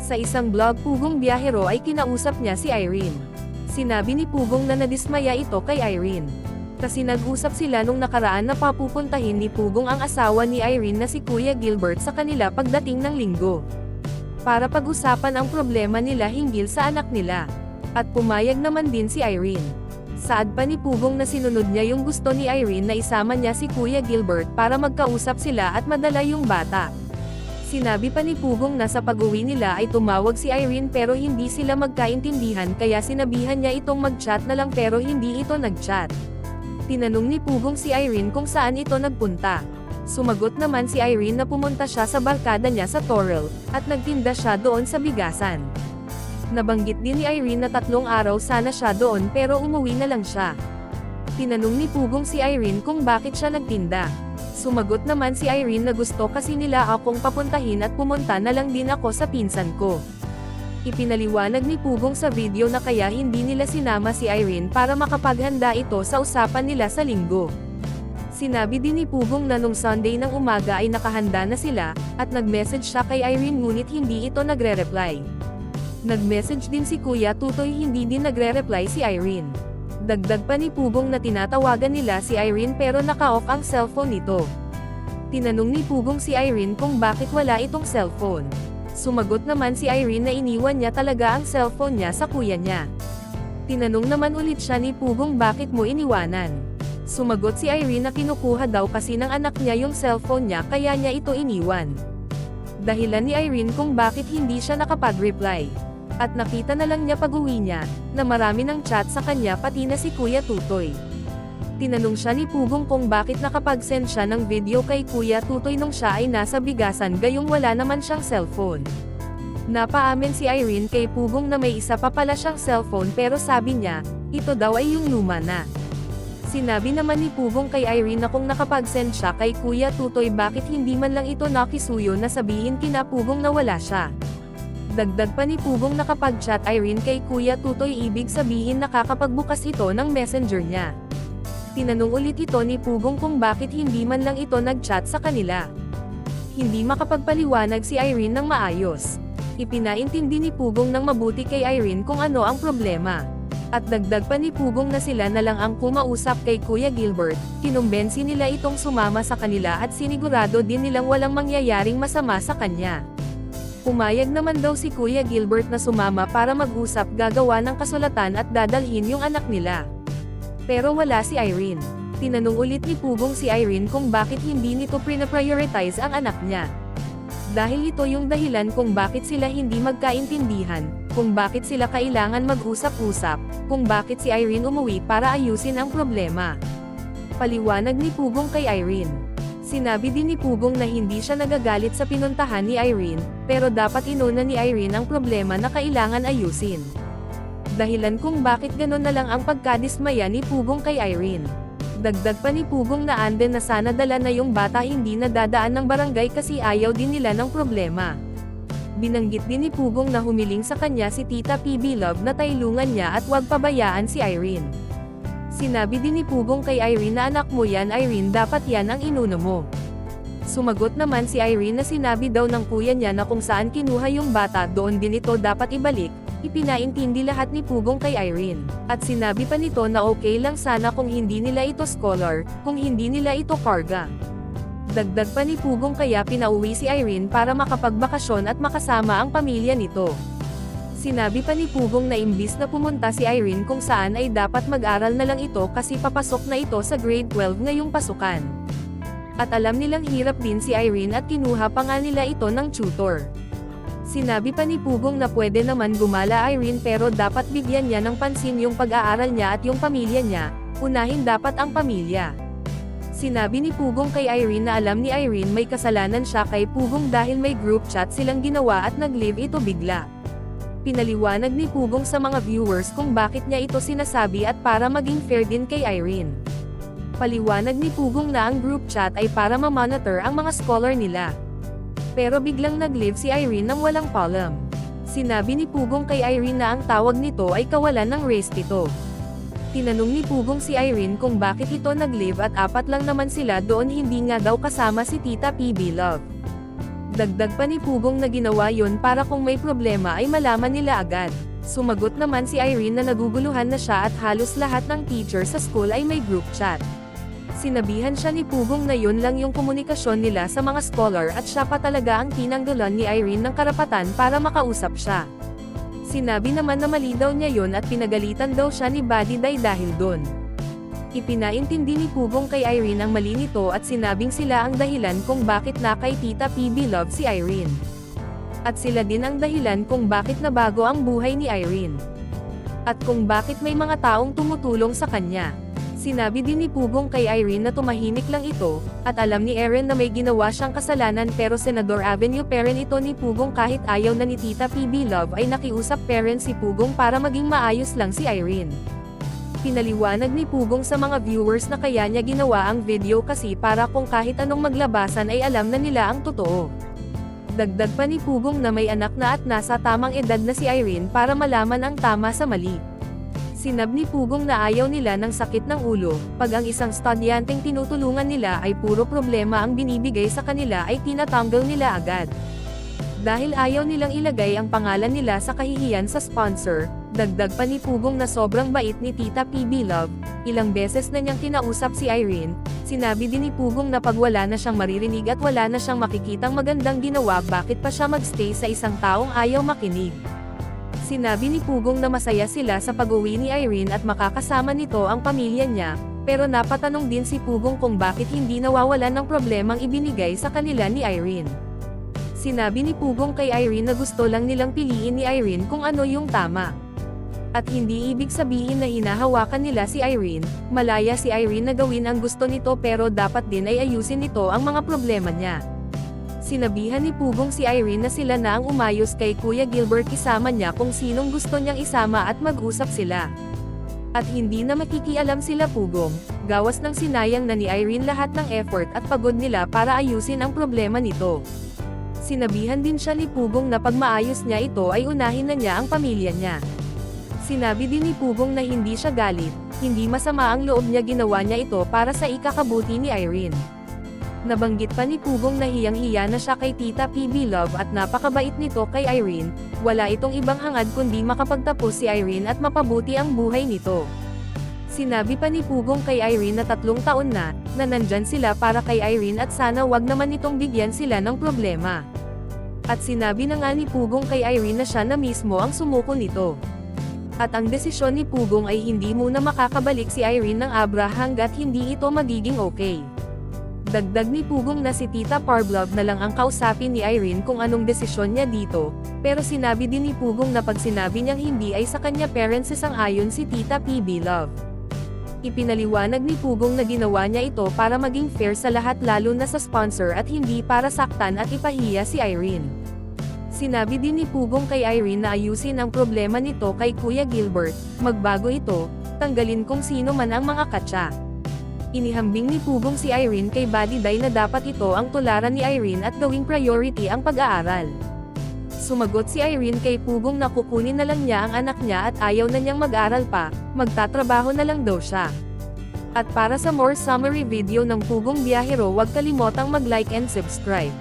Sa isang blog Pugong Biyahero ay kinausap niya si Irene. Sinabi ni Pugong na nadismaya ito kay Irene. Kasi nag-usap sila nung nakaraan na papupuntahin ni Pugong ang asawa ni Irene na si Kuya Gilbert sa kanila pagdating ng linggo. Para pag-usapan ang problema nila hinggil sa anak nila. At pumayag naman din si Irene. Saad pa ni Pugong na sinunod niya yung gusto ni Irene na isama niya si Kuya Gilbert para magkausap sila at madala yung bata. Sinabi pa ni Pugong na sa pag-uwi nila ay tumawag si Irene pero hindi sila magkaintindihan kaya sinabihan niya itong mag-chat na lang pero hindi ito nag-chat. Tinanong ni Pugong si Irene kung saan ito nagpunta. Sumagot naman si Irene na pumunta siya sa barkada niya sa Torrel, at nagtinda siya doon sa bigasan. Nabanggit din ni Irene na 3 araw sana siya doon pero umuwi na lang siya. Tinanong ni Pugong si Irene kung bakit siya nagtinda. Sumagot naman si Irene na gusto kasi nila akong papuntahin at pumunta na lang din ako sa pinsan ko. Ipinaliwanag ni Pugong sa video na kaya hindi nila sinama si Irene para makapaghanda ito sa usapan nila sa linggo. Sinabi din ni Pugong na nung Sunday ng umaga ay nakahanda na sila, at nag-message siya kay Irene ngunit hindi ito nagre-reply. Nag-message din si Kuya Tutoy hindi din nagre-reply si Irene. Dagdag pa ni Pugong na tinatawagan nila si Irene pero naka-off ang cellphone nito. Tinanong ni Pugong si Irene kung bakit wala itong cellphone. Sumagot naman si Irene na iniwan niya talaga ang cellphone niya sa kuya niya. Tinanong naman ulit siya ni Pugong bakit mo iniwanan. Sumagot si Irene na kinukuha daw kasi ng anak niya yung cellphone niya kaya niya ito iniwan. Dahilan ni Irene kung bakit hindi siya nakapag-reply. At nakita na lang niya pag-uwi niya, na marami ng chat sa kanya pati na si Kuya Tutoy. Tinanong siya ni Pugong kung bakit nakapag-send siya ng video kay Kuya Tutoy nung siya ay nasa bigasan gayong wala naman siyang cellphone. Napaamin si Irene kay Pugong na may isa pa pala siyang cellphone pero sabi niya, ito daw ay yung luma na. Sinabi naman ni Pugong kay Irene na kung nakapag-send siya kay Kuya Tutoy bakit hindi man lang ito nakisuyo na sabihin kina Pugong na wala siya. Dagdag pa ni Pugong na kapag chat Irene kay Kuya Tutoy ibig sabihin nakakapagbukas ito ng messenger niya. Tinanong ulit ito ni Pugong kung bakit hindi man lang ito nag-chat sa kanila. Hindi makapagpaliwanag si Irene ng maayos. Ipinaintindi ni Pugong ng mabuti kay Irene kung ano ang problema. At dagdag pa ni Pugong na sila na lang ang kumausap kay Kuya Gilbert, kinumbensi nila itong sumama sa kanila at sinigurado din nilang walang mangyayaring masama sa kanya. Pumayag naman daw si Kuya Gilbert na sumama para mag-usap gagawa ng kasulatan at dadalhin yung anak nila. Pero wala si Irene. Tinanong ulit ni Pugong si Irene kung bakit hindi nito prioritize ang anak niya. Dahil ito yung dahilan kung bakit sila hindi magkaintindihan, kung bakit sila kailangan mag-usap-usap, kung bakit si Irene umuwi para ayusin ang problema. Paliwanag ni Pugong kay Irene. Sinabi din ni Pugong na hindi siya nagagalit sa pinuntahan ni Irene, pero dapat inuna ni Irene ang problema na kailangan ayusin. Dahilan kung bakit ganon na lang ang pagkadismaya ni Pugong kay Irene. Dagdag pa ni Pugong na anden na sana dala na yung bata hindi nadadaan ng barangay kasi ayaw din nila ng problema. Binanggit din ni Pugong na humiling sa kanya si Tita PB Love na tailungan niya at huwag pabayaan si Irene. Sinabi din ni Pugong kay Irene na anak mo yan Irene dapat yan ang inuna mo. Sumagot naman si Irene na sinabi daw ng kuya niya na kung saan kinuha yung bata doon din ito dapat ibalik, ipinaintindi lahat ni Pugong kay Irene. At sinabi pa nito na okay lang sana kung hindi nila ito scholar, kung hindi nila ito karga. Dagdag pa ni Pugong kaya pinauwi si Irene para makapagbakasyon at makasama ang pamilya nito. Sinabi pa ni Pugong na imbis na pumunta si Irene kung saan ay dapat mag-aral na lang ito kasi papasok na ito sa grade 12 ngayong pasukan. At alam nilang hirap din si Irene at kinuha pa nga nila ito ng tutor. Sinabi pa ni Pugong na pwede naman gumala Irene pero dapat bigyan niya ng pansin yung pag-aaral niya at yung pamilya niya, unahin dapat ang pamilya. Sinabi ni Pugong kay Irene na alam ni Irene may kasalanan siya kay Pugong dahil may group chat silang ginawa at nag-leave ito bigla. Pinaliwanag ni Pugong sa mga viewers kung bakit niya ito sinasabi at para maging fair din kay Irene. Paliwanag ni Pugong na ang group chat ay para ma-monitor ang mga scholar nila. Pero biglang nag-leave si Irene nang walang column. Sinabi ni Pugong kay Irene na ang tawag nito ay kawalan ng respeto. Tinanong ni Pugong si Irene kung bakit ito nag-leave at 4 lang naman sila doon hindi nga daw kasama si Tita PB Love. Dagdag pa ni Pugong na ginawa yon para kung may problema ay malaman nila agad. Sumagot naman si Irene na naguguluhan na siya at halos lahat ng teacher sa school ay may group chat. Sinabihan siya ni Pugong na yun lang yung komunikasyon nila sa mga scholar at siya pa talaga ang tinanggalan ni Irene ng karapatan para makausap siya. Sinabi naman na mali daw niya yun at pinagalitan daw siya ni Buddy Day dahil dun. Ipinaintindi ni Pugong kay Irene ang mali nito at sinabing sila ang dahilan kung bakit na kay Tita PB love si Irene. At sila din ang dahilan kung bakit nabago ang buhay ni Irene. At kung bakit may mga taong tumutulong sa kanya. Sinabi din ni Pugong kay Irene na tumahimik lang ito, at alam ni Erin na may ginawa siyang kasalanan pero Senador Avenue parent ito ni Pugong kahit ayaw na ni Tita PB love ay nakiusap parent si Pugong para maging maayos lang si Irene. Pinaliwanag ni Pugong sa mga viewers na kaya niya ginawa ang video kasi para kung kahit anong maglabasan ay alam na nila ang totoo. Dagdag pa ni Pugong na may anak na at nasa tamang edad na si Irene para malaman ang tama sa mali. Sinab ni Pugong na ayaw nila ng sakit ng ulo, pag ang isang estudyanteng tinutulungan nila ay puro problema ang binibigay sa kanila ay tinatanggal nila agad. Dahil ayaw nilang ilagay ang pangalan nila sa kahihiyan sa sponsor, dagdag pa ni Pugong na sobrang bait ni Tita PB Love, ilang beses na niyang kinausap si Irene, sinabi din ni Pugong na pag wala na siyang maririnig at wala na siyang makikitang magandang ginawa bakit pa siya magstay sa isang taong ayaw makinig. Sinabi ni Pugong na masaya sila sa pag-uwi ni Irene at makakasama nito ang pamilya niya, pero napatanong din si Pugong kung bakit hindi nawawalan ng problemang ibinigay sa kanila ni Irene. Sinabi ni Pugong kay Irene na gusto lang nilang piliin ni Irene kung ano yung tama. At hindi ibig sabihin na hinahawakan nila si Irene, malaya si Irene na gawin ang gusto nito pero dapat din ay ayusin nito ang mga problema niya. Sinabihan ni Pugong si Irene na sila na ang umayos kay Kuya Gilbert isama niya kung sinong gusto niyang isama at mag-usap sila. At hindi na makikialam sila Pugong, gawas ng sinayang na ni Irene lahat ng effort at pagod nila para ayusin ang problema nito. Sinabihan din siya ni Pugong na pag maayos niya ito ay unahin na niya ang pamilya niya. Sinabi din ni Pugong na hindi siya galit, hindi masama ang loob niya ginawa niya ito para sa ikakabuti ni Irene. Nabanggit pa ni Pugong na hiyang-hiya na siya kay Tita PB Love at napakabait nito kay Irene, wala itong ibang hangad kundi makapagtapos si Irene at mapabuti ang buhay nito. Sinabi pa ni Pugong kay Irene na 3 taon na nandyan sila para kay Irene at sana wag naman itong bigyan sila ng problema. At sinabi na nga ni Pugong kay Irene na siya na mismo ang sumuko nito. At ang desisyon ni Pugong ay hindi muna makakabalik si Irene ng Abra hanggat hindi ito magiging okay. Dagdag ni Pugong na si Tita Parblove na lang ang kausapin ni Irene kung anong desisyon niya dito, pero sinabi din ni Pugong na pag sinabi niyang hindi ay sa kanya parents sang-ayon si Tita PB Love. Ipinaliwanag ni Pugong na ginawa niya ito para maging fair sa lahat lalo na sa sponsor at hindi para saktan at ipahiya si Irene. Sinabi din ni Pugong kay Irene na ayusin ang problema nito kay Kuya Gilbert, magbago ito, tanggalin kung sino man ang mga katsa. Inihambing ni Pugong si Irene kay Buddy Day na dapat ito ang tularan ni Irene at gawing priority ang pag-aaral. Sumagot si Irene kay Pugong na kukunin na lang niya ang anak niya at ayaw na niyang mag-aral pa, magtatrabaho na lang daw siya. At para sa more summary video ng Pugong Biyahero huwag kalimotang mag-like and subscribe.